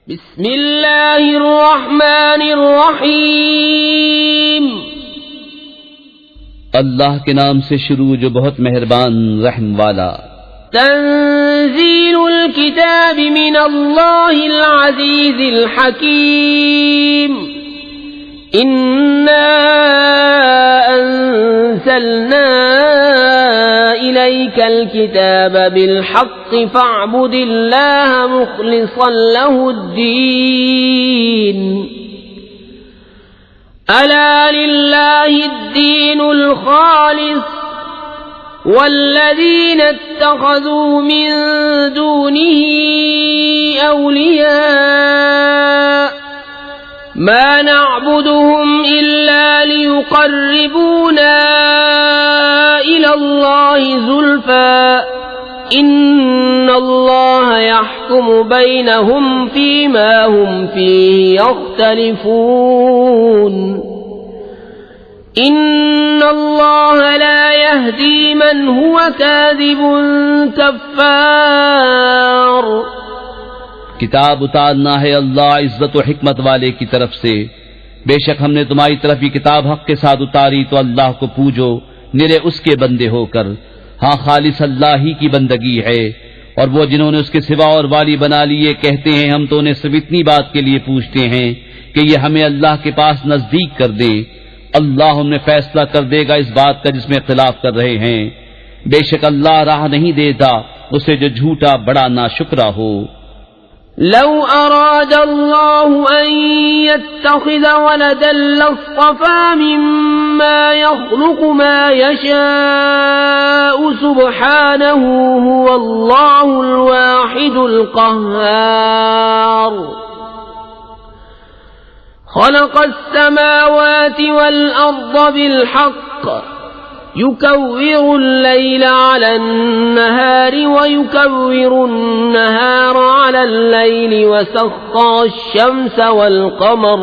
بسم اللہ الرحمن الرحیم، اللہ کے نام سے شروع جو بہت مہربان رحم والا۔ تنزیل الکتاب من اللہ العزیز الحکیم، انا انزلنا الیک الکتاب بالحق فاعبد اللہ مخلصا له الدین، الا للہ الدین الخالص والذین اتخذوا من دونه اولیاء ما نعبدهم الا ليقربونا الى الله زلفى ان الله يحكم بينهم فيما هم فيه يختلفون ان اللہ لا يهدي من هو كاذب كفار۔ کتاب اتارنا ہے اللہ عزت و حکمت والے کی طرف سے، بے شک ہم نے تمہاری طرف یہ کتاب حق کے ساتھ اتاری تو اللہ کو پوجو نرے اس کے بندے ہو کر، ہاں خالص اللہ ہی کی بندگی ہے۔ اور وہ جنہوں نے اس کے سوا اور والی بنا لیے کہتے ہیں ہم تو انہیں صرف اتنی بات کے لیے پوچھتے ہیں کہ یہ ہمیں اللہ کے پاس نزدیک کر دیں، اللہ انہیں فیصلہ کر دے گا اس بات کا جس میں اختلاف کر رہے ہیں، بے شک اللہ راہ نہیں دیتا اسے جو جھوٹا بڑا ناشکرا ہو۔ لو اراد اللہ ان يتخذ ولدا لاصطفى مما يخلق ما يشاء سبحانه هو اللہ الواحد القہار، خلق السماوات والأرض بالحق يكور الليل على النهار ويكور النهار على الليل وسخر الشمس والقمر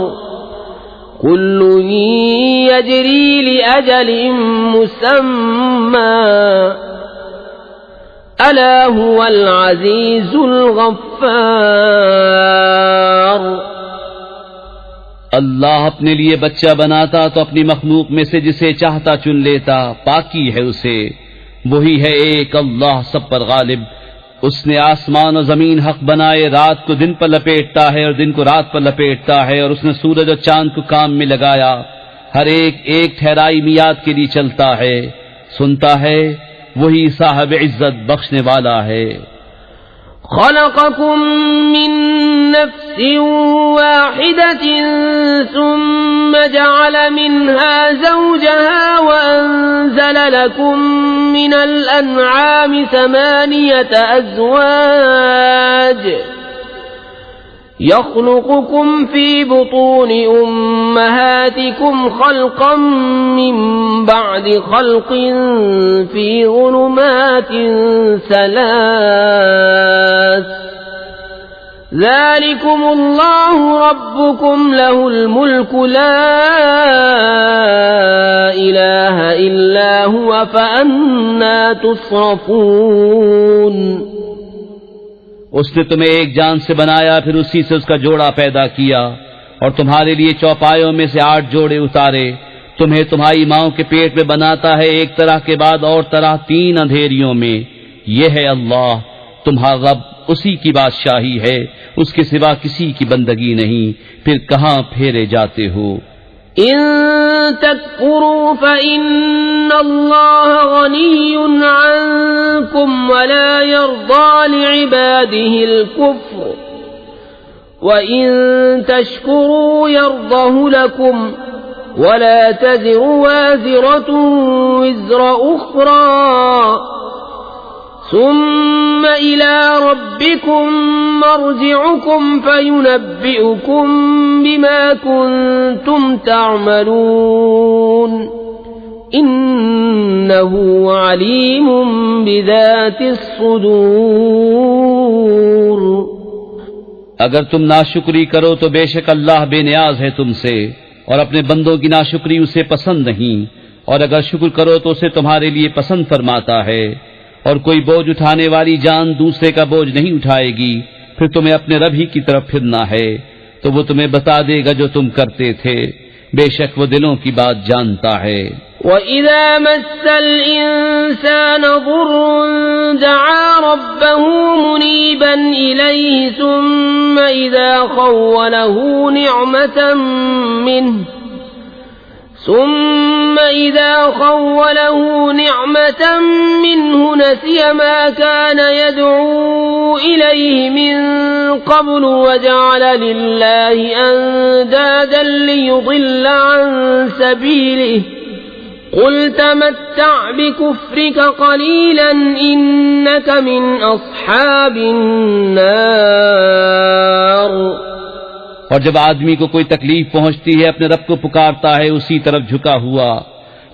كل يجري لأجل مسمى ألا هو العزيز الغفار۔ اللہ اپنے لیے بچہ بناتا تو اپنی مخلوق میں سے جسے چاہتا چن لیتا، پاکی ہے اسے، وہی ہے ایک اللہ سب پر غالب۔ اس نے آسمان و زمین حق بنائے، رات کو دن پر لپیٹتا ہے اور دن کو رات پر لپیٹتا ہے، اور اس نے سورج اور چاند کو کام میں لگایا، ہر ایک ایک ٹھہرائی میعاد کے لیے چلتا ہے، سنتا ہے، وہی صاحب عزت بخشنے والا ہے۔ خلقكم من نفس واحدة ثم جعل منها زوجها وأنزل لكم من الأنعام 8 أزواج يخلقكم في بطون أمهاتكم خلقا من بعد خلق في ظلمات 3 ذلكم الله ربكم له الملك لا إله إلا هو فأنا تصرفون۔ اس نے تمہیں ایک جان سے بنایا، پھر اسی سے اس کا جوڑا پیدا کیا، اور تمہارے لیے چوپایوں میں سے 8 جوڑے اتارے، تمہیں تمہاری ماؤں کے پیٹ میں بناتا ہے ایک طرح کے بعد اور طرح 3 اندھیریوں میں۔ یہ ہے اللہ تمہارا رب، اسی کی بادشاہی ہے، اس کے سوا کسی کی بندگی نہیں، پھر کہاں پھیرے جاتے ہو۔ ان تکفروا فإن اللہ غنی عنکم ولا يرضى لعباده الكفر وإن تشکروا يرضه لكم ولا تزر وازرة وزر أخرى ثم إلى ربكم مرجعكم فينبئكم بما كنتم تعملون إنه عليم بذات الصدور۔ اگر تم ناشکری کرو تو بے شک اللہ بے نیاز ہے تم سے، اور اپنے بندوں کی ناشکری اسے پسند نہیں، اور اگر شکر کرو تو اسے تمہارے لیے پسند فرماتا ہے۔ اور کوئی بوجھ اٹھانے والی جان دوسرے کا بوجھ نہیں اٹھائے گی، پھر تمہیں اپنے رب ہی کی طرف پھرنا ہے تو وہ تمہیں بتا دے گا جو تم کرتے تھے، بے شک وہ دلوں کی بات جانتا ہے۔ وَإِذَا مَسَّ الْإِنسَانَ ضُرٌّ دَعَا رَبَّهُ مُنِيبًا إِلَيْهِ ثُمَّ إِذَا خَوَّلَهُ نِعْمَةً مِّنْهُ نَسِيَ مَا كَانَ يَدْعُو إِلَيْهِ مِن قَبْلُ وَجَعَلَ لِلَّهِ أَندَادًا لِّيُضِلَّ عَن سَبِيلِهِ قُلْ تَمَتَّعْ بِكُفْرِكَ قَلِيلًا إِنَّكَ مِنْ أَصْحَابِ النَّارِ۔ اور جب آدمی کو کوئی تکلیف پہنچتی ہے اپنے رب کو پکارتا ہے اسی طرف جھکا ہوا،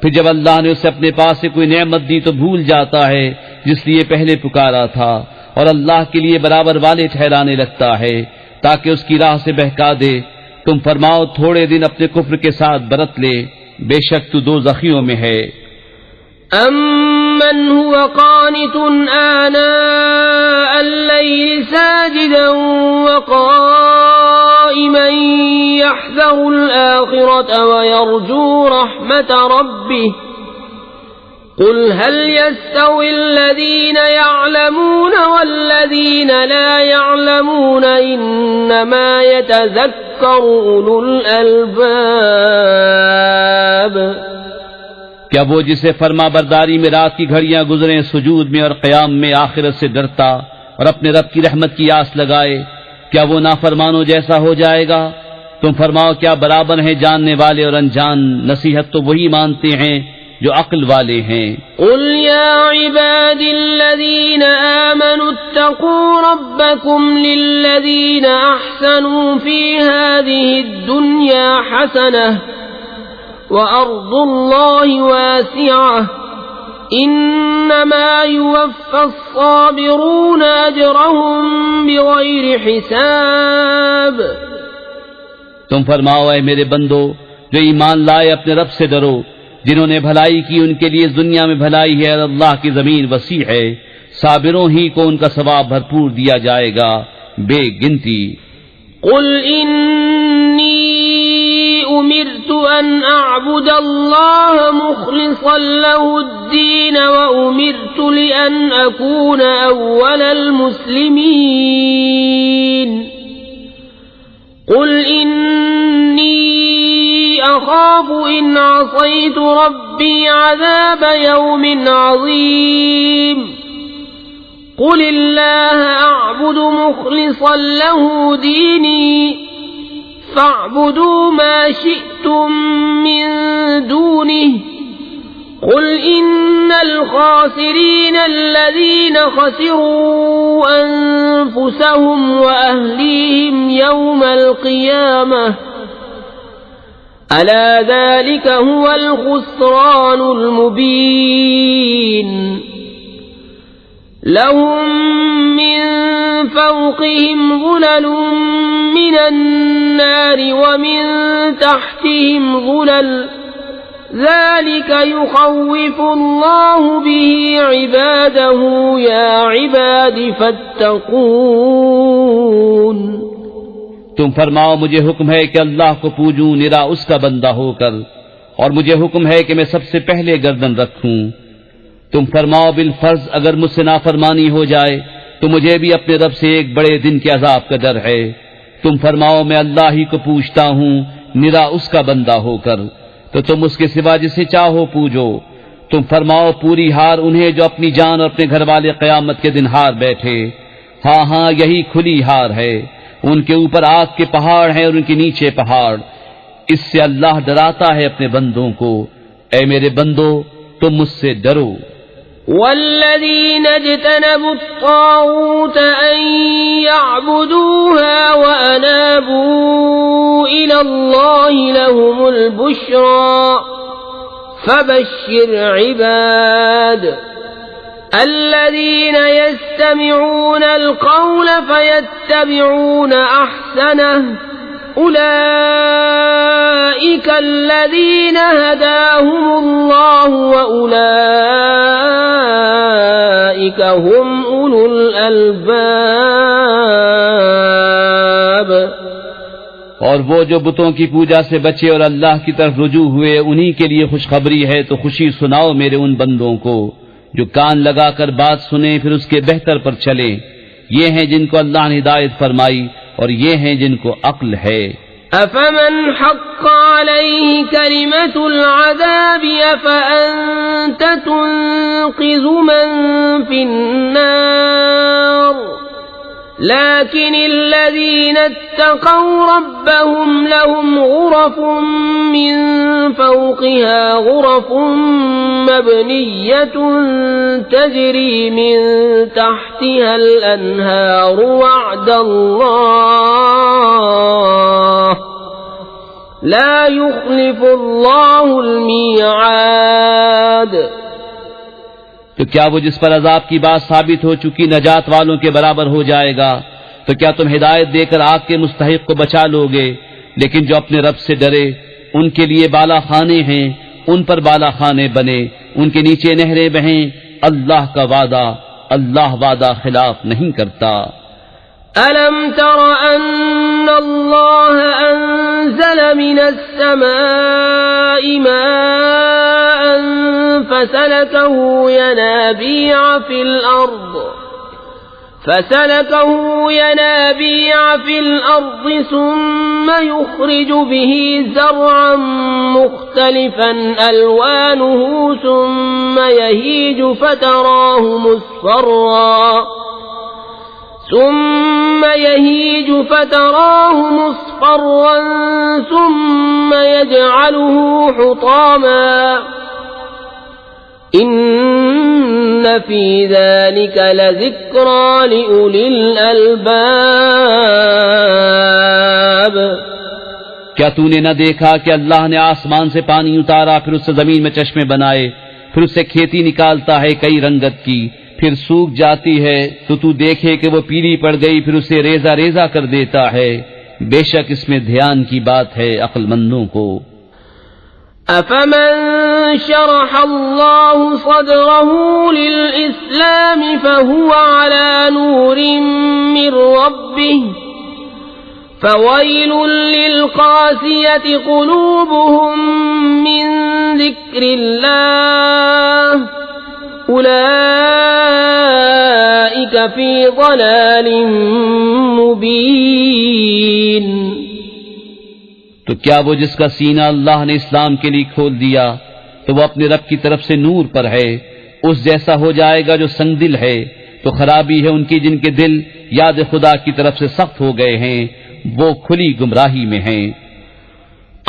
پھر جب اللہ نے اسے اپنے پاس سے کوئی نعمت دی تو بھول جاتا ہے جس لیے پہلے پکارا تھا، اور اللہ کے لیے برابر والے ٹھہرانے لگتا ہے تاکہ اس کی راہ سے بہکا دے۔ تم فرماؤ تھوڑے دن اپنے کفر کے ساتھ برت لے، بے شک تو دوزخیوں میں ہے۔ أَمَّنْ هُوَ قَانِتٌ آنَاءَ اللَّيْلِ سَاجِدًا وَقَائِمًا يَحْذَرُ الْآخِرَةَ وَيَرْجُو رَحْمَةَ رَبِّهِ قُلْ هَلْ يَسْتَوِي الَّذِينَ يَعْلَمُونَ وَالَّذِينَ لَا يَعْلَمُونَ إِنَّمَا يَتَذَكَّرُ أُولُو الْأَلْبَابِ۔ کیا وہ جسے فرما برداری میں رات کی گھڑیاں گزریں سجود میں اور قیام میں آخرت سے ڈرتا اور اپنے رب کی رحمت کی آس لگائے، کیا وہ نافرمانوں جیسا ہو جائے گا؟ تم فرماؤ کیا برابر ہیں جاننے والے اور انجان؟ نصیحت تو وہی مانتے ہیں جو عقل والے ہیں۔ قل يا عباد الذين آمنوا اتقوا ربكم للذين أحسنوا في هذه الدنيا حسنة وأرض الله واسعة إنما يوفى الصابرون أجرهم بغير حساب۔ تم فرماؤ اے میرے بندو جو ایمان لائے اپنے رب سے ڈرو، جنہوں نے بھلائی کی ان کے لیے دنیا میں بھلائی ہے اور اللہ کی زمین وسیع ہے، صابروں ہی کو ان کا ثواب بھرپور دیا جائے گا بے گنتی۔ قل انی امرت ان اعبد اللہ مخلصا له الدین وامرت لان اکون اول المسلمین۔ قل انی اخاف ان عصیت ربی عذاب یوم عظیم۔ قل اللہ اعبد مخلصا له دینی فاعبدوا ما شئتم من دونه۔ قل ان الخاسرین الذین خسروا انفسهم واہلیہم یوم القیامہ الا ذلك هو الخسران المبین۔ لهم من فوقهم ظلل من النار ومن تحتهم ظلل ذلك يخوف الله به عباده يا عباد فاتقون۔ تم فرماؤ مجھے حکم ہے کہ اللہ کو پوجوں نرا اس کا بندہ ہو کر، اور مجھے حکم ہے کہ میں سب سے پہلے گردن رکھوں۔ تم فرماؤ بالفرض اگر مجھ سے نافرمانی ہو جائے تو مجھے بھی اپنے رب سے ایک بڑے دن کے عذاب کا ڈر ہے۔ تم فرماؤ میں اللہ ہی کو پوجتا ہوں نرا اس کا بندہ ہو کر، تو تم اس کے سوا جسے چاہو پوجو۔ تم فرماؤ پوری ہار انہیں جو اپنی جان اور اپنے گھر والے قیامت کے دن ہار بیٹھے۔ ہاں ہاں یہی کھلی ہار ہے، ان کے اوپر آگ کے پہاڑ ہیں اور ان کے نیچے پہاڑ۔ اس سے اللہ ڈراتا ہے اپنے بندوں کو۔ اے میرے بندو تم مجھ سے ڈرو۔ والذین اجتنبوا الطاغوت ان يعبدوها وانابوا الى اللہ لهم البشرى فبشر عباد الذین يستمعون القول فيتبعون احسنه أولئك الذين هداهم الله وأولئك هم أولو الألباب. اور وہ جو بتوں کی پوجا سے بچے اور اللہ کی طرف رجوع ہوئے انہی کے لیے خوشخبری ہے. تو خوشی سناؤ میرے ان بندوں کو جو کان لگا کر بات سنیں پھر اس کے بہتر پر چلیں. یہ ہیں جن کو اللہ نے ہدایت فرمائی اور یہ ہیں جن کو عقل ہے. أفمن حق عليه كلمة العذاب أفأنت تنقذ من في النار. لكن الذين اتقوا ربهم لهم غرف من فوقها غرف مبنية تجري من تحتها الأنهار وعد الله لا يخلف الله الميعاد. تو کیا وہ جس پر عذاب کی بات ثابت ہو چکی نجات والوں کے برابر ہو جائے گا؟ تو کیا تم ہدایت دے کر آگ کے مستحق کو بچا لو گے؟ لیکن جو اپنے رب سے ڈرے ان کے لیے بالا خانے ہیں، ان پر بالا خانے بنے، ان کے نیچے نہریں بہیں. اللہ کا وعدہ، اللہ وعدہ خلاف نہیں کرتا. ألم تر أن الله أنزل من السماء ماء فسلكه ينابيع في الأرض ثم يخرج به زرعا مختلفا ألوانه ثم يهيج فتراه مصفرا ثم يجعله حطاما إن في ذلك لذكرى لأولي الألباب. کیا تو نے نہ دیکھا کہ اللہ نے آسمان سے پانی اتارا، پھر اس سے زمین میں چشمے بنائے، پھر اس سے کھیتی نکالتا ہے کئی رنگت کی، پھر سوکھ جاتی ہے تو تو دیکھے کہ وہ پیلی پڑ گئی، پھر اسے ریزہ ریزہ کر دیتا ہے. بے شک اس میں دھیان کی بات ہے عقل مندوں کو. أفمن شرح الله صدره للإسلام فهو على نور من ربه فويل للقاسية قلوبهم من ذكر الله أولئك في ضلال مبين. تو کیا وہ جس کا سینہ اللہ نے اسلام کے لیے کھول دیا تو وہ اپنے رب کی طرف سے نور پر ہے، اس جیسا ہو جائے گا جو سنگ دل ہے. تو خرابی ہے ان کی جن کے دل یاد خدا کی طرف سے سخت ہو گئے ہیں، وہ کھلی گمراہی میں ہیں.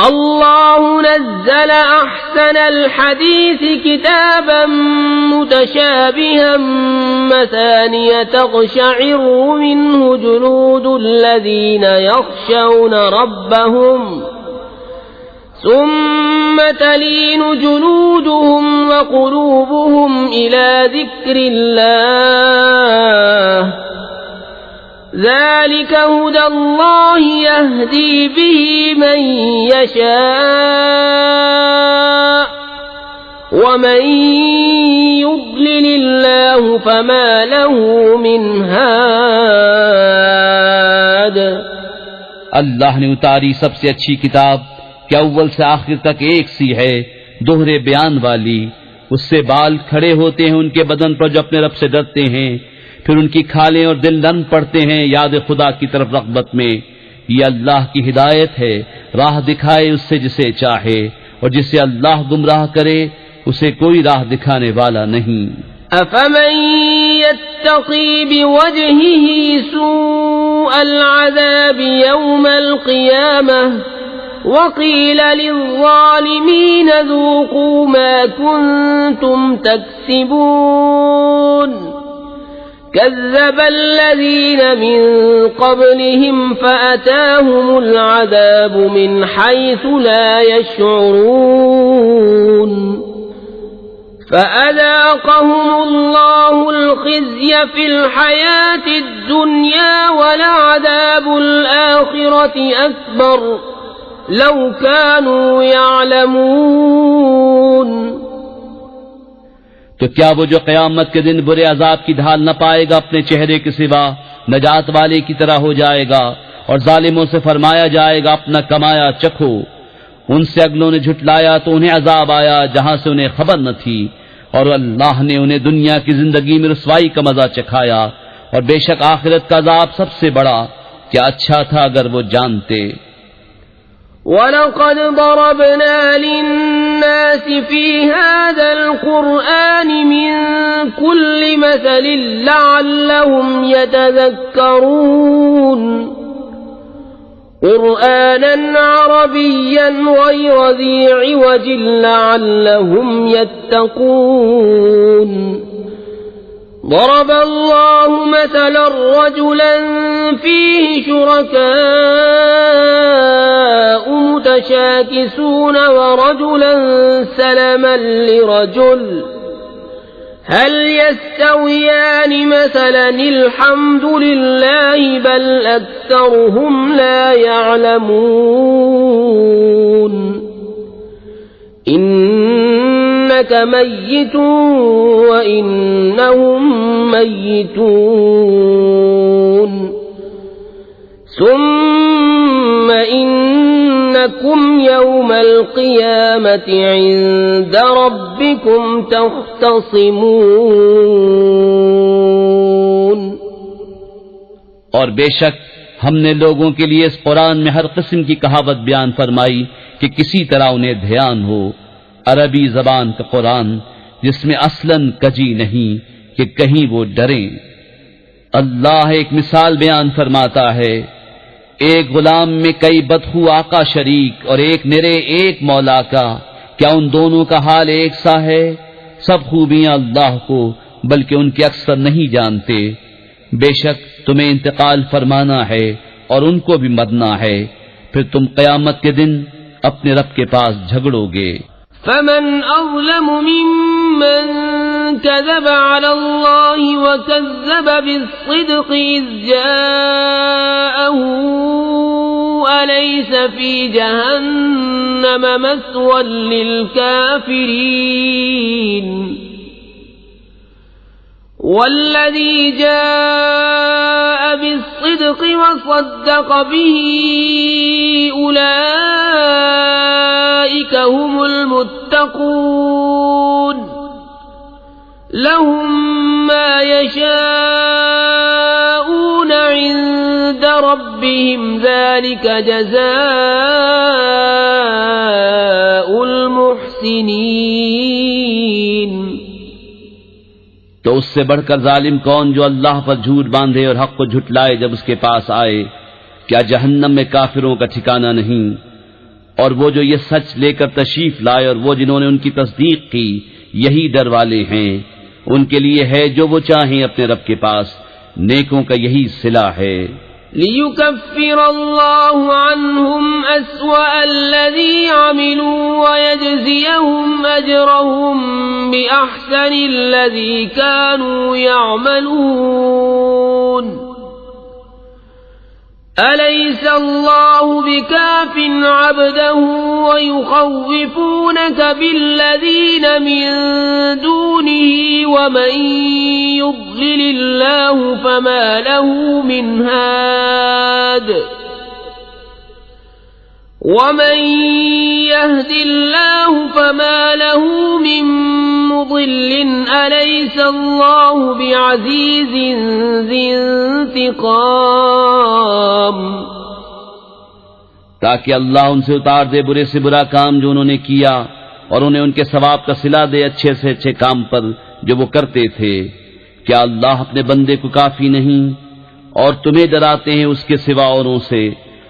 اللہ نزل احسن الحدیث کتابا متشابہا مثانیہ تقشعر منہ جلود الذین یخشون ربهم ثم تلین جلودهم وقلوبهم إلى ذکر اللہ ذلك هدى الله يهدي به من يشاء ومن يضلل الله فما له من هاد. اللہ نے اتاری سب سے اچھی کتاب کہ اول سے آخر تک ایک سی ہے، دوہرے بیان والی. اس سے بال کھڑے ہوتے ہیں ان کے بدن پر جو اپنے رب سے ڈرتے ہیں، پھر ان کی کھالیں اور دل نرم پڑتے ہیں یاد خدا کی طرف رغبت میں. یہ اللہ کی ہدایت ہے، راہ دکھائے اس سے جسے چاہے، اور جسے اللہ گمراہ کرے اسے کوئی راہ دکھانے والا نہیں. افمن يتقي بوجهه سوء العذاب يوم القيامة وقيل للظالمين ذوقوا ما كنتم تكسبون كذب الذين من قبلهم فأتاهم العذاب من حيث لا يشعرون فأذاقهم الله الخزي في الحياة الدنيا ولعذاب الآخرة الآخرة أكبر لو كانوا يعلمون. تو کیا وہ جو قیامت کے دن برے عذاب کی ڈھال نہ پائے گا اپنے چہرے کے سوا نجات والے کی طرح ہو جائے گا، اور ظالموں سے فرمایا جائے گا اپنا کمایا چکھو. ان سے اگلوں نے جھٹلایا تو انہیں عذاب آیا جہاں سے انہیں خبر نہ تھی، اور اللہ نے انہیں دنیا کی زندگی میں رسوائی کا مزہ چکھایا، اور بے شک آخرت کا عذاب سب سے بڑا. کیا اچھا تھا اگر وہ جانتے. وَلَقَدْ ضَرَبْنَا لِلنَّاسِ فِي هَذَا الْقُرْآنِ مِنْ كُلِّ مَثَلٍ لَعَلَّهُمْ يَتَذَكَّرُونَ. قُرْآنًا عَرَبِيًّا غَيْرَ ذِي عِوَجٍ لَعَلَّهُمْ يَتَّقُونَ. ضرب الله مثلا رجلا فيه شركاء متشاكسون ورجلا سلما لرجل هل يستويان مثلا الحمد لله بل أكثرهم لا يعلمون. إنك ميت وإنهم ميتون ثم إنكم يوم القيامة عند ربكم تختصمون. اور بے شک ہم نے لوگوں کے لیے اس قرآن میں ہر قسم کی کہاوت بیان فرمائی کہ کسی طرح انہیں دھیان ہو. عربی زبان کا قرآن جس میں اصلاً کجی نہیں کہ کہیں وہ ڈریں. اللہ ایک مثال بیان فرماتا ہے، ایک غلام میں کئی بدخو آقا شریک اور ایک نرے ایک مولا کا، کیا ان دونوں کا حال ایک سا ہے؟ سب خوبیاں اللہ کو، بلکہ ان کے اکثر نہیں جانتے. بے شک تمہیں انتقال فرمانا ہے اور ان کو بھی مرنا ہے، پھر تم قیامت کے دن اپنے رب کے پاس جھگڑو گے. فمن أظلم ممن كذب على الله وكذب بالصدق إذ جاءه أليس في جهنم مثوى للكافرين. والذي جاء بالصدق وصدق به أولئك هم المتقون لهم ما يشاءون عند ربهم ذلك جزاء المحسنين. تو اس سے بڑھ کر ظالم کون جو اللہ پر جھوٹ باندھے اور حق کو جھٹلائے جب اس کے پاس آئے. کیا جہنم میں کافروں کا ٹھکانہ نہیں؟ اور وہ جو یہ سچ لے کر تشریف لائے اور وہ جنہوں نے ان کی تصدیق کی یہی ڈر والے ہیں. ان کے لیے ہے جو وہ چاہیں اپنے رب کے پاس، نیکوں کا یہی صلہ ہے. لِيُكَفِّرَ اللَّهُ عَنْهُمْ أَسْوَأَ الَّذِي عَمِلُوا وَيَجْزِيَهُمْ أَجْرَهُمْ بِأَحْسَنِ الَّذِي كَانُوا يَعْمَلُونَ. أَلَيْسَ اللَّهُ بِكَافٍ عَبْدَهُ وَيُخَوِّفُونَكَ بِالَّذِينَ مِن دُونِهِ وَمَن يُضْلِلِ اللَّهُ فَمَا لَهُ مِنْ هَادٍ وَمَن يَهْدِ اللَّهُ فَمَا لَهُ مِن مُضِلٍّ. أَلَيْسَ اللَّهُ بِعَزِيزٍ ذِي انتقام. تاکہ اللہ ان سے اتار دے برے سے برا کام جو انہوں نے کیا اور انہیں ان کے ثواب کا صلہ دے اچھے سے اچھے کام پر جو وہ کرتے تھے. کیا اللہ اپنے بندے کو کافی نہیں؟ اور تمہیں ڈراتے ہیں اس کے سوا اوروں سے،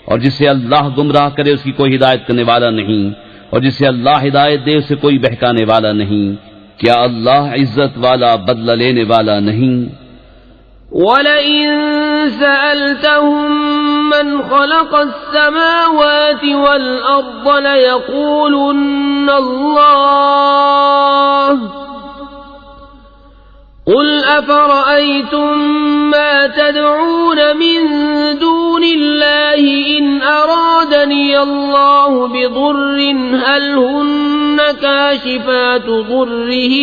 اور جسے اللہ گمراہ کرے اس کی کوئی ہدایت کرنے والا نہیں، اور جسے اللہ ہدایت دے اسے کوئی بہکانے والا نہیں. کیا اللہ عزت والا بدلہ لینے والا نہیں؟ وَلَئِن سَأَلْتَهُم مَّنْ خَلَقَ السَّمَاوَاتِ وَالْأَرْضَ لَيَقُولُنَّ اللَّهُ قُلْ أَفَرَأَيْتُم مَّا تَدْعُونَ مِن دُونِ اللَّهِ إِنْ الله بضر هل هن كاشفات ضره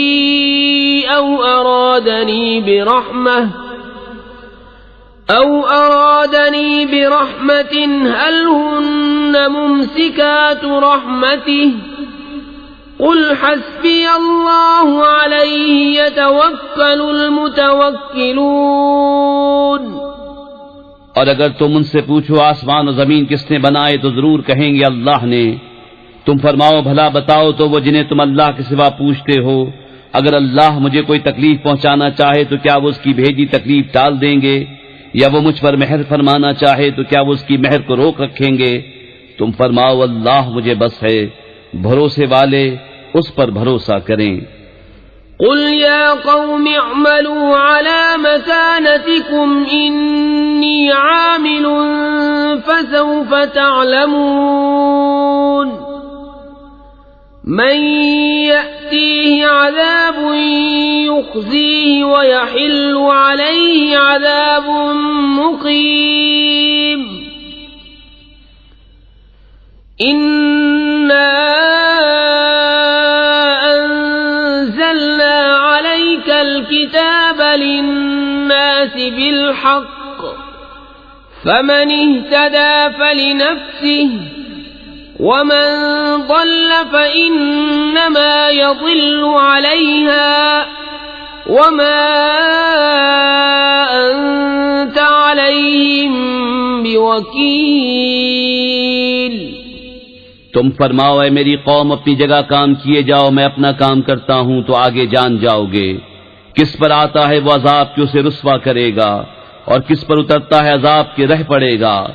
أو أرادني برحمة هل هن ممسكات رحمته قل حسبي الله عليه يتوكل المتوكلون۔ اور اگر تم ان سے پوچھو آسمان و زمین کس نے بنائے تو ضرور کہیں گے اللہ نے۔ تم فرماؤ بھلا بتاؤ تو وہ جنہیں تم اللہ کے سوا پوچھتے ہو، اگر اللہ مجھے کوئی تکلیف پہنچانا چاہے تو کیا وہ اس کی بھیجی تکلیف ٹال دیں گے، یا وہ مجھ پر مہر فرمانا چاہے تو کیا وہ اس کی مہر کو روک رکھیں گے؟ تم فرماؤ اللہ مجھے بس ہے، بھروسے والے اس پر بھروسہ کریں۔ قل يا قوم اعملوا على مكانتكم إني عامل فسوف تعلمون من يأتيه عذاب يخزيه ويحل عليه عذاب مقيم إنا أنزلنا عليك الكتاب للناس بالحق فمن اهتدى فلنفسه ومن ضل فإنما يضل عليها وما أنت عليهم بوكيل۔ تم فرماؤ اے میری قوم اپنی جگہ کام کیے جاؤ، میں اپنا کام کرتا ہوں تو آگے جان جاؤ گے۔ کس پر آتا ہے وہ عذاب کہ اسے رسوا کرے گا، اور کس پر اترتا ہے عذاب کہ رہ پڑے گا۔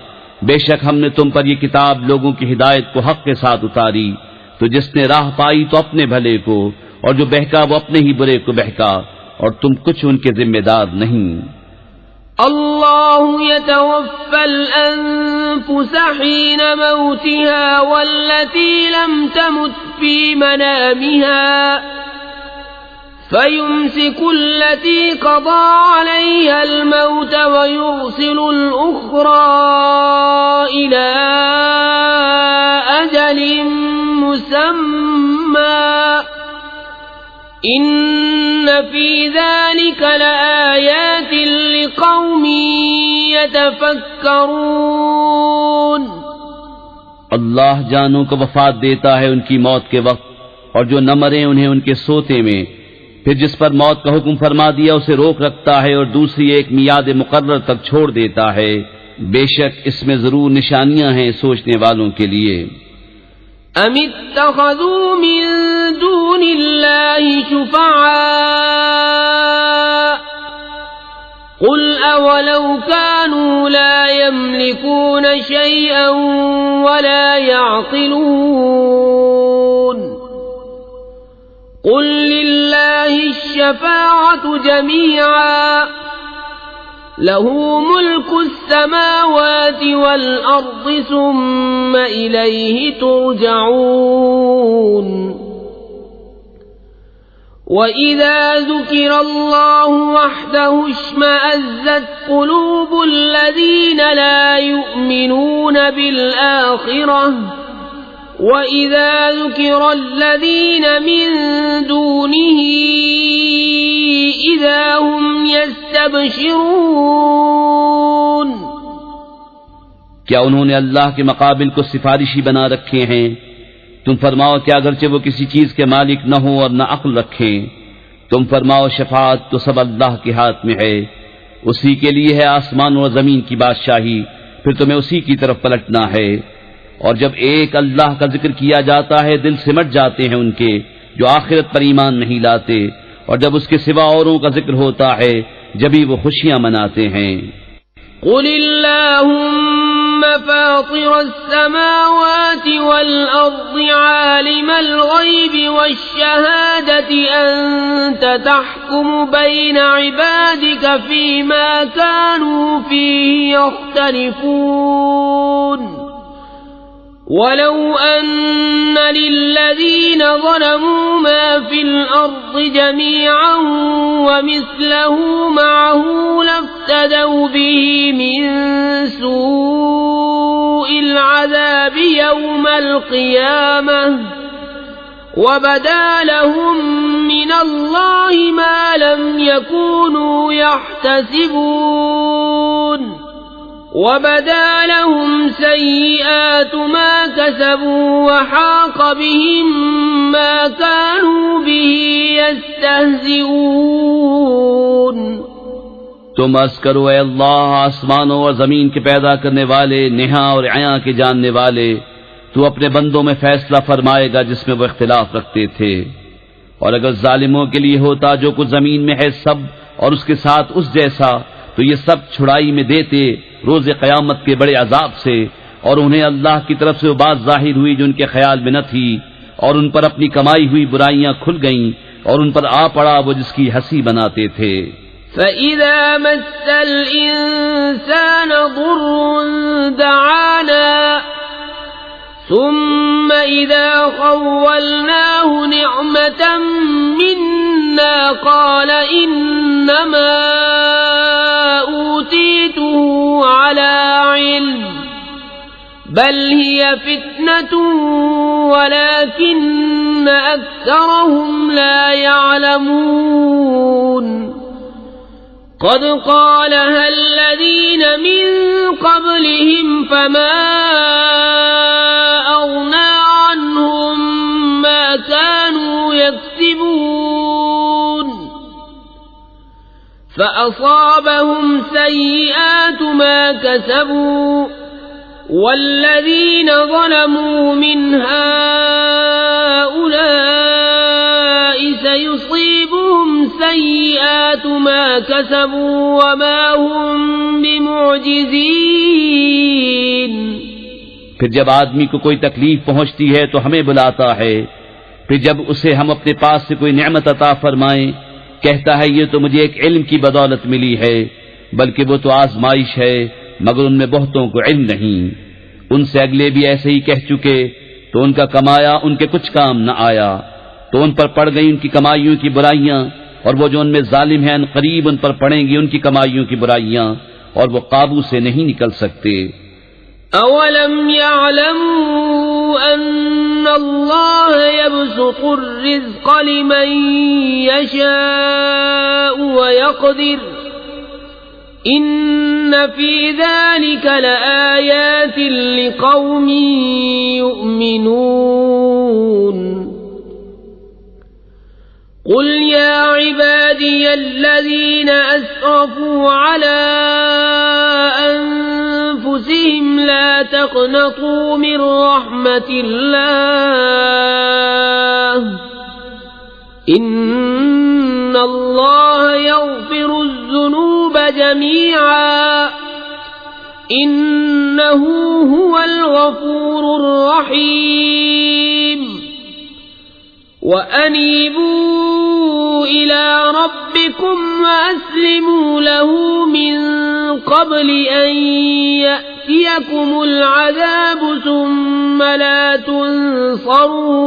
بے شک ہم نے تم پر یہ کتاب لوگوں کی ہدایت کو حق کے ساتھ اتاری، تو جس نے راہ پائی تو اپنے بھلے کو، اور جو بہکا وہ اپنے ہی برے کو بہکا، اور تم کچھ ان کے ذمہ دار نہیں۔ اللہ يتوفى الأنفس حين موتها والتي لم تمت في منامها فيمسك التي قضى عليها الموت ويرسل الأخرى إلى أجل مسمى إن في ذلك لآيات لقوم يتفكرون۔ اللہ جانوں کو وفات دیتا ہے ان کی موت کے وقت، اور جو نہ مرے انہیں ان کے سوتے میں، پھر جس پر موت کا حکم فرما دیا اسے روک رکھتا ہے اور دوسری ایک میعاد مقرر تک چھوڑ دیتا ہے۔ بے شک اس میں ضرور نشانیاں ہیں سوچنے والوں کے لیے۔ ام اتخذوا من دون الله شفعاء قل اولو كانوا لا يملكون شيئا ولا يعقلون قل لله الشفاعة جميعا له ملك السماوات والأرض ثم إليه ترجعون۔ وإذا ذكر الله وحده اشمأزت قلوب الذين لا يؤمنون بالآخرة وَإِذَا ذُكِرَ الَّذِينَ مِن دُونِهِ إِذَا هُمْ يَسْتَبْشِرُونَ۔ کیا انہوں نے اللہ کے مقابل کو سفارشی بنا رکھے ہیں؟ تم فرماؤ کہ اگرچہ وہ کسی چیز کے مالک نہ ہوں اور نہ عقل رکھیں، تم فرماؤ شفاعت تو سب اللہ کے ہاتھ میں ہے، اسی کے لیے ہے آسمان اور زمین کی بادشاہی، پھر تمہیں اسی کی طرف پلٹنا ہے۔ اور جب ایک اللہ کا ذکر کیا جاتا ہے دل سمٹ جاتے ہیں ان کے جو آخرت پر ایمان نہیں لاتے، اور جب اس کے سوا اوروں کا ذکر ہوتا ہے جبھی وہ خوشیاں مناتے ہیں۔ قل اللہم فاطر السماوات والأرض عالم الغیب والشہادة انت تحکم بین عبادك فیما كانوا فیہ یختلفون۔ وَلَوْ أَنَّ لِلَّذِينَ ظَلَمُوا مَا فِي الْأَرْضِ جَمِيعًا وَمِثْلَهُ مَعَهُ لَافْتَدَوْا بِهِ مِنْ سُوءِ الْعَذَابِ يوم القيامة وبدا لهم من الله ما لم يكونوا يحتسبون وبدا لهم سيئات ما كسبوا وحاق بهم ما كانوا به يستهزئون تم عرض کرو اے اللہ آسمانوں اور زمین کے پیدا کرنے والے، نہا اور عیاں کے جاننے والے، تو اپنے بندوں میں فیصلہ فرمائے گا جس میں وہ اختلاف رکھتے تھے، اور اگر ظالموں کے لیے ہوتا جو کچھ زمین میں ہے سب اور اس کے ساتھ اس جیسا تو یہ سب چھڑائی میں دیتے روز قیامت کے بڑے عذاب سے، اور انہیں اللہ کی طرف سے وہ بات ظاہر ہوئی جو ان کے خیال میں نہ تھی، اور ان پر اپنی کمائی ہوئی برائیاں کھل گئیں اور ان پر آ پڑا وہ جس کی ہنسی بناتے تھے۔ فَإِذَا مَسَّ الْإِنسَانَ ضُرٌّ دَعَانَا ثُمَّ إِذَا خَوَّلْنَاهُ نِعْمَةً مِنَّا قَالَ إِنَّمَا أُوتِيتُهُ عَلَى عِلْمٍ بَلْ هِيَ فِتْنَةٌ وَلَكِنَّ أَكْثَرَهُمْ لَا يَعْلَمُونَ قد قالها الذين من قبلهم فما أغنى عنهم ما كانوا يكسبون فأصابهم سيئات ما كسبوا والذين ظلموا من هؤلاء سيصيبهم سيئات ما كسبوا وما هم بمعجزين۔ پھر جب آدمی کو کوئی تکلیف پہنچتی ہے تو ہمیں بلاتا ہے، پھر جب اسے ہم اپنے پاس سے کوئی نعمت عطا فرمائیں کہتا ہے یہ تو مجھے ایک علم کی بدولت ملی ہے، بلکہ وہ تو آزمائش ہے، مگر ان میں بہتوں کو علم نہیں۔ ان سے اگلے بھی ایسے ہی کہہ چکے تو ان کا کمایا ان کے کچھ کام نہ آیا، تو ان پر پڑ گئی ان کی کمائیوں کی برائیاں، اور وہ جو ان میں ظالم ہیں ان قریب ان پر پڑیں گی ان کی کمائیوں کی برائیاں، اور وہ قابو سے نہیں نکل سکتے۔ اولم يعلموا ان اللہ يبسط الرزق لمن يشاء ويقدر ان في ذلك لآيات لقوم يؤمنون قل يا عبادي الذين أسرفوا على أنفسهم لا تقنطوا من رحمة الله إن الله يغفر الذنوب جميعا إنه هو الغفور الرحيم وَأَنِيبُوا إِلَى رَبِّكُمْ وَأَسْلِمُوا لَهُ مِن قَبْلِ أَن يَأْتِيَكُمُ الْعَذَابُ ثُمَّ لَا تُنصَرُونَ۔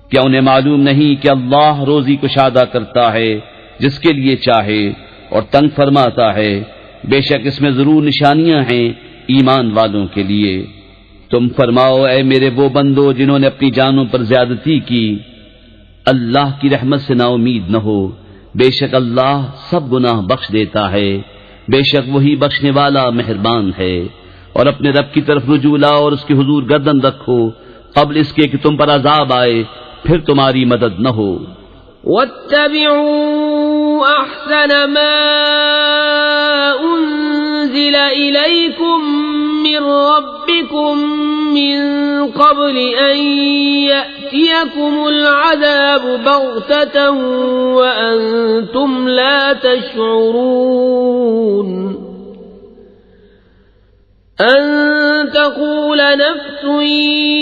کیا انہیں معلوم نہیں کہ اللہ روزی کشادہ کرتا ہے جس کے لیے چاہے اور تنگ فرماتا ہے؟ بے شک اس میں ضرور نشانیاں ہیں ایمان والوں کے لیے۔ تم فرماؤ اے میرے وہ بندو جنہوں نے اپنی جانوں پر زیادتی کی، اللہ کی رحمت سے نا امید نہ ہو، بے شک اللہ سب گناہ بخش دیتا ہے، بے شک وہی بخشنے والا مہربان ہے۔ اور اپنے رب کی طرف رجوع لاؤ اور اس کے حضور گردن رکھو قبل اس کے کہ تم پر عذاب آئے پھر تمہاری مدد نہ ہو۔ وَاتَّبِعُوا أَحْسَنَ مَا أُنزِلَ إِلَيْكُم مِّن رَّبِّكُم مِّن قَبْلِ أَن يَأْتِيَكُمُ الْعَذَابُ بَغْتَةً وَأَنتُمْ لَا تَشْعُرُونَ أَن تَقُولَ نَفْسٌ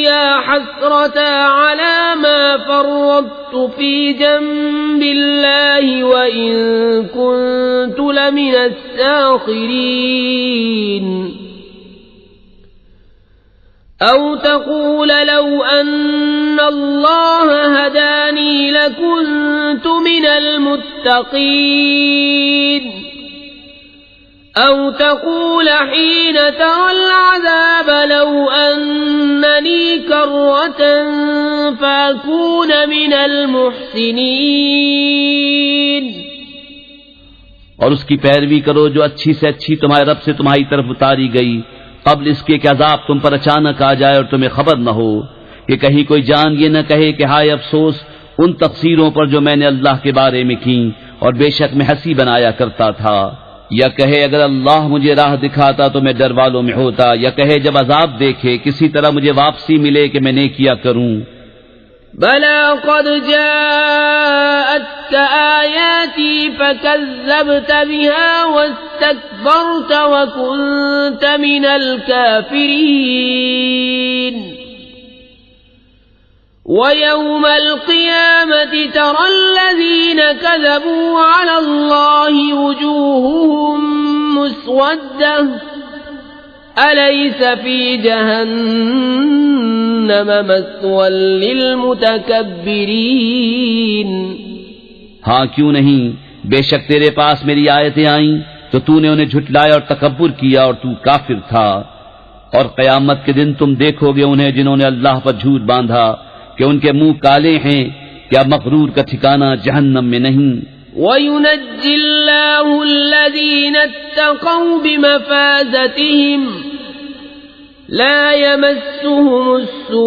يَا حَسْرَتَا عَلَى مَا فَرَّطتُ فِي جَنبِ اللَّهِ وَإِن كُنتُ لَمِنَ السَّاخِرِينَ أَوْ تَقُولَ لَوْ أَنَّ اللَّهَ هَدَانِي لَكُنتُ مِنَ الْمُتَّقِينَ أو تقول حين ترى العذاب لو أنني كرة فأكون من المحسنين، اور اس کی پیروی کرو جو اچھی سے اچھی تمہارے رب سے تمہاری طرف اتاری گئی قبل اس کے کہ عذاب تم پر اچانک آ جائے اور تمہیں خبر نہ ہو، کہ کہیں کوئی جان یہ نہ کہے کہ ہائے افسوس ان تقصیروں پر جو میں نے اللہ کے بارے میں کی اور بے شک میں ہنسی بنایا کرتا تھا، یا کہے اگر اللہ مجھے راہ دکھاتا تو میں ڈر والوں میں ہوتا، یا کہے جب عذاب دیکھے کسی طرح مجھے واپسی ملے کہ میں نیکیاں کروں۔ بلى قد جاءتك آياتي فكذبت بها واستكبرت وكنت من الكافرين، ويوم القيامة ترى الذين كذبوا على الله وجوههم مسودة أليس في جهنم مثوى للمتكبرين۔ ہاں کیوں نہیں، بے شک تیرے پاس میری آیتیں آئیں تو تو نے انہیں جھٹلایا اور تکبر کیا اور تو کافر تھا، اور قیامت کے دن تم دیکھو گے انہیں جنہوں نے اللہ پر جھوٹ باندھا کہ ان کے منہ کالے ہیں، کیا مغرور کا ٹھکانہ جہنم میں نہیں۔ وَيُنَجِّي اللَّهُ الَّذِينَ اتَّقَوْا بِمَفَازَتِهِمْ لَا يَمَسُّهُمُ السُّوءُ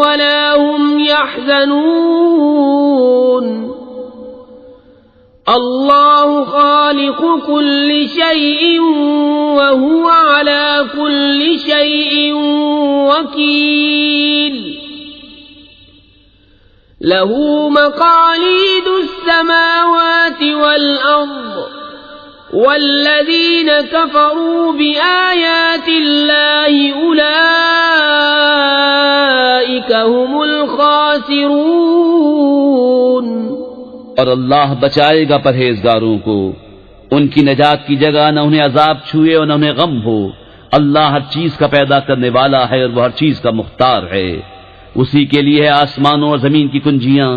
وَلَا هُمْ يَحْزَنُونَ، اللَّهُ خَالِقُ كُلِّ شَيْءٍ وَهُوَ عَلَى كُلِّ شَيْءٍ وَكِيلٌ، له مقاليد السماوات والأرض، والذين كفروا بآيات الله أولئك هم الخاسرون۔ اور اللہ بچائے گا پرہیزگاروں کو، ان کی نجات کی جگہ نہ انہیں عذاب چھوئے اور نہ انہیں غم ہو۔ اللہ ہر چیز کا پیدا کرنے والا ہے اور وہ ہر چیز کا مختار ہے، اسی کے لیے ہے آسمانوں اور زمین کی کنجیاں،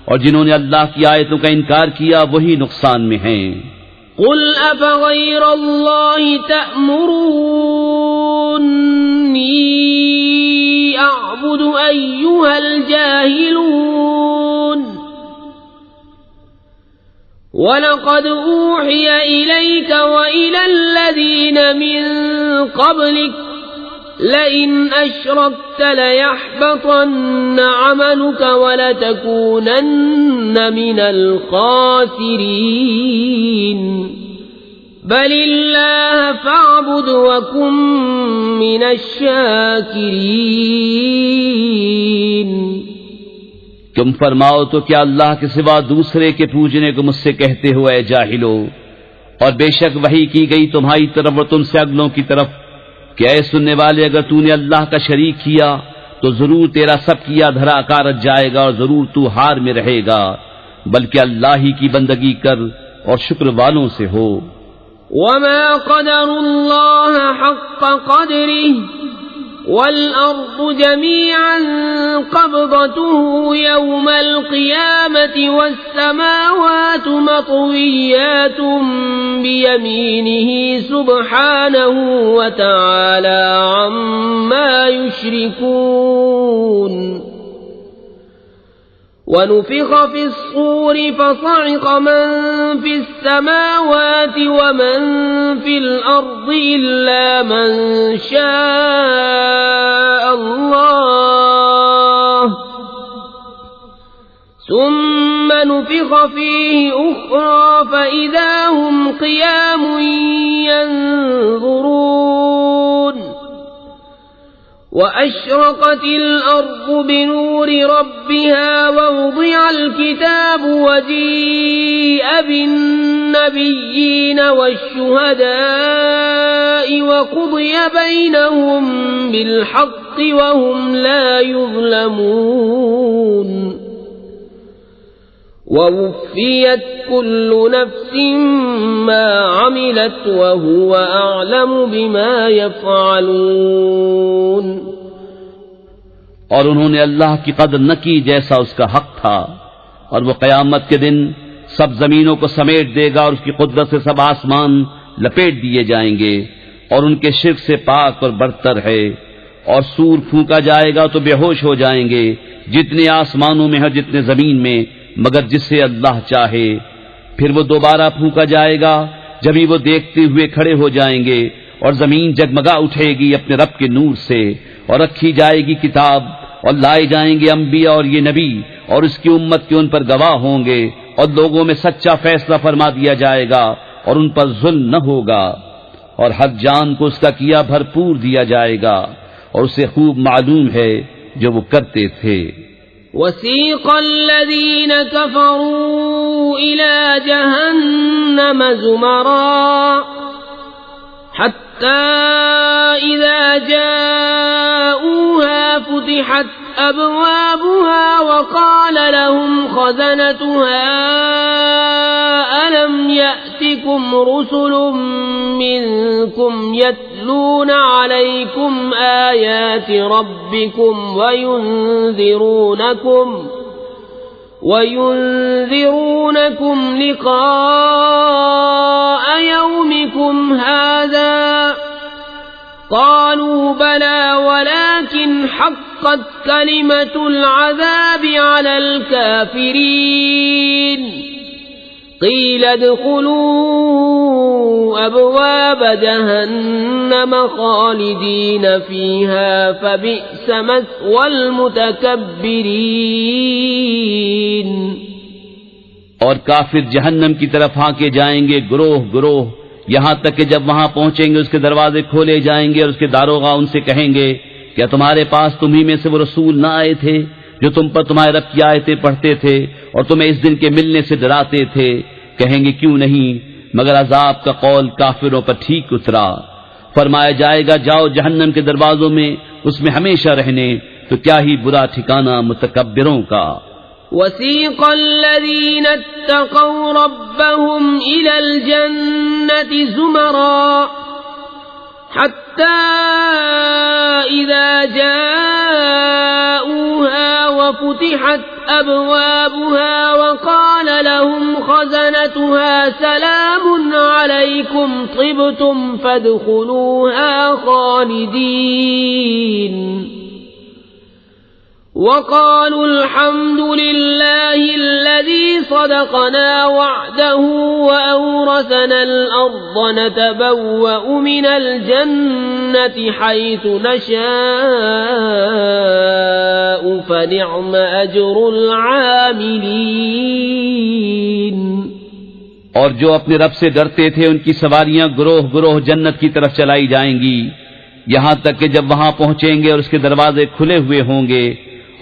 اور جنہوں نے اللہ کی آیتوں کا انکار کیا وہی نقصان میں ہیں۔ قل افغیر اللہ تأمرونی اعبد ایہا الجاہلون، وَلَقَدْ أُوحِيَ إِلَيْكَ وَإِلَى الَّذِينَ مِن قَبْلِكَ لَئِنْ أَشْرَكْتَ لَيَحْبَطَنَّ عَمَلُكَ وَلَتَكُونَنَّ مِنَ الْخَاسِرِينَ، بَلِ اللَّهَ فَاعْبُدْ وَكُن مِّنَ الشَّاكِرِينَ۔ تم فرماؤ تو کیا اللہ کے سوا دوسرے کے پوجنے کو مجھ سے کہتے ہو اے جاہلو، اور بے شک وحی کی گئی تمہاری طرف اور تم سے اگلوں کی طرف کہ اے سننے والے اگر تو نے اللہ کا شریک کیا تو ضرور تیرا سب کیا دھرا کارت جائے گا اور ضرور تو ہار میں رہے گا، بلکہ اللہ ہی کی بندگی کر اور شکر والوں سے ہو۔ وما قدر اللہ حق قدره والأرض جميعا قبضته يوم القيامة والسماوات مطويات بيمينه سبحانه وتعالى عما يشركون۔ ونفخ في الصور فصعق من في السماوات ومن في الأرض إلا من شاء الله، ثم نفخ فيه أخرى فإذا هم قيام ينظرون، وأشرقت الأرض بنور ربها ووضع الكتاب وجيء بالنبيين والشهداء وقضي بينهم بالحق وهم لا يظلمون، ووفيت كل نفس ما عملت وهو أعلم بما يفعلون۔ اور انہوں نے اللہ کی قدر نہ کی جیسا اس کا حق تھا، اور وہ قیامت کے دن سب زمینوں کو سمیٹ دے گا اور اس کی قدرت سے سب آسمان لپیٹ دیے جائیں گے، اور ان کے شرک سے پاک اور برتر ہے۔ اور سور پھونکا جائے گا تو بے ہوش ہو جائیں گے، جتنے آسمانوں میں ہے جتنے زمین میں، مگر جس سے اللہ چاہے۔ پھر وہ دوبارہ پھونکا جائے گا، جبھی وہ دیکھتے ہوئے کھڑے ہو جائیں گے، اور زمین جگمگا اٹھے گی اپنے رب کے نور سے، اور رکھی جائے گی کتاب، اور لائے جائیں گے انبیاء اور یہ نبی، اور اس کی امت کے ان پر گواہ ہوں گے، اور لوگوں میں سچا فیصلہ فرما دیا جائے گا، اور ان پر ظلم نہ ہوگا، اور ہر جان کو اس کا کیا بھرپور دیا جائے گا، اور اسے خوب معلوم ہے جو وہ کرتے تھے۔ وسيق الذين كفروا إلى جهنم زمرا حتى إذا جاءوها فتحت أبوابها وقال لهم خزنتها ألم يأتكم رسل منكم يتلون عليكم آيات ربكم وينذرونكم لقاء يومكم هذا قالوا بلى ولكن حقت كلمة العذاب على الكافرين قيل ادخلوا أبواب جهنم خالدين فيها فبئس مثوى المتكبرين۔ اور کافر جہنم کی طرف ہانکے جائیں گے گروہ گروہ، یہاں تک کہ جب وہاں پہنچیں گے اس کے دروازے کھولے جائیں گے، اور اس کے داروغہ ان سے کہیں گے کیا تمہارے پاس تمہیں میں سے وہ رسول نہ آئے تھے جو تم پر تمہارے رب کی آیتیں پڑھتے تھے اور تمہیں اس دن کے ملنے سے ڈراتے تھے؟ کہیں گے کیوں نہیں، مگر عذاب کا قول کافروں پر ٹھیک اترا۔ فرمایا جائے گا جاؤ جہنم کے دروازوں میں، اس میں ہمیشہ رہنے، تو کیا ہی برا ٹھکانہ متکبروں کا۔ وسيق الذين اتقوا ربهم إلى الجنة زمرا حتى إذا جاءوها وفتحت أبوابها وقال لهم خزنتها سلام عليكم طبتم فادخلوها خالدين وقالوا الحمد لله الذي صدقنا وعده وأورثنا الأرض نتبوأ من الجنة حيث نشاء فنعم أجر العاملين۔ اور جو اپنے رب سے ڈرتے تھے ان کی سواریاں گروہ گروہ جنت کی طرف چلائی جائیں گی، یہاں تک کہ جب وہاں پہنچیں گے اور اس کے دروازے کھلے ہوئے ہوں گے،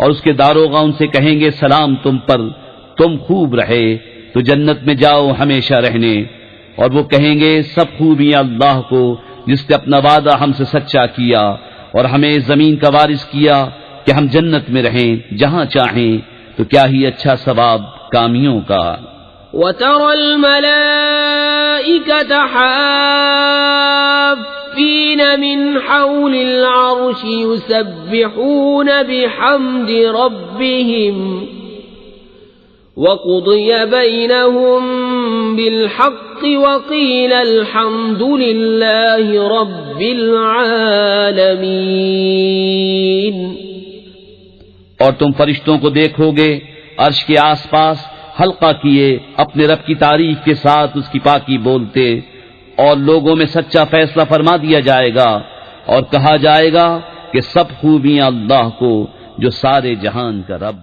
اور اس کے داروغہ ان سے کہیں گے سلام تم پر، تم خوب رہے، تو جنت میں جاؤ ہمیشہ رہنے۔ اور وہ کہیں گے سب خوبیاں اللہ کو جس نے اپنا وعدہ ہم سے سچا کیا اور ہمیں زمین کا وارث کیا کہ ہم جنت میں رہیں جہاں چاہیں، تو کیا ہی اچھا ثواب کامیوں کا۔ وَتَرَى الْمَلَائِكَةَ حَافِّينَ مِنْ حَوْلِ الْعَرْشِ يُسَبِّحُونَ بِحَمْدِ رَبِّهِمْ وَقُضِيَ بَيْنَهُمْ بِالْحَقِّ وَقِيلَ الْحَمْدُ لِلَّهِ رَبِّ الْعَالَمِينَ۔ اور تم فرشتوں کو دیکھو گے عرش کے آس پاس حلقہ کیے اپنے رب کی تعریف کے ساتھ اس کی پاکی بولتے، اور لوگوں میں سچا فیصلہ فرما دیا جائے گا، اور کہا جائے گا کہ سب خوبیاں اللہ کو جو سارے جہان کا رب